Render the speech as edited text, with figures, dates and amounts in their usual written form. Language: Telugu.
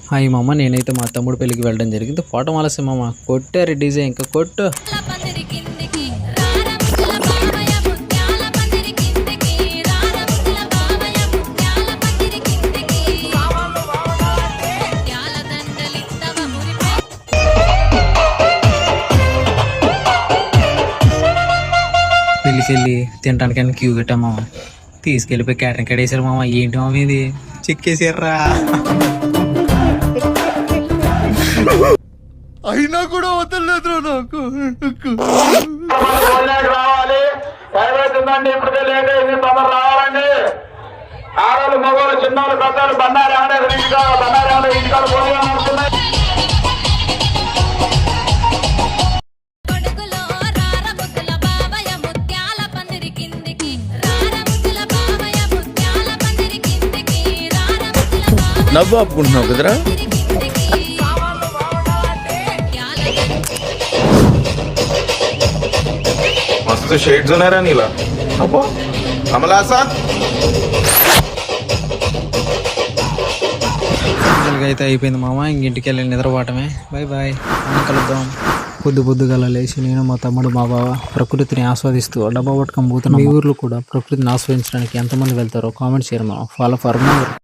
హాయ్ మామ, నేనైతే మా తమ్ముడు పెళ్ళికి వెళ్ళడం జరిగింది. ఫోటో ఆలస్యం మామ, కొట్టారు డీజే ఇంకా కొట్టు. పెళ్ళికి వెళ్ళి తినడానికి క్యూ కట్టాం మామ. తీసుకెళ్ళిపోయి క్యాటరింగ్ కడేసారు మామ. ఏంటి మామ ఇది, చెక్కేసారా? అయినా కూడా వదలలేదు నాకు. రావాలి, ఉందండి, ఇప్పటికే లేట్ అయింది, తొందర రావాలండి. ఆడలు మగవాళ్ళు చిన్నవాళ్ళు పెద్దలు బండారు ఇంటికాడ భోజనం వస్తున్నాయి. నవ్వు ఆపుకుంటున్నావు కదరా? मस्त शेड्स होणार नीला अप्पो आम्हाला असा అయితే అయిపోయింది మామ. ఇంటికి వెళ్ళి నిద్రపోవటమే. బాయ్ బాయ్, కలుద్దాం. పొద్దుగల లేచి నేను, మా తమ్ముడు, మా బావ ప్రకృతిని ఆస్వాదిస్తూ డబ్బా పట్టుకొని పోతున్నాం. మీ ఊర్లో కూడా ప్రకృతిని ఆస్వాదించడానికి ఎంతమంది వెళ్తారో కామెంట్ చేయరు మామ. Follow for more.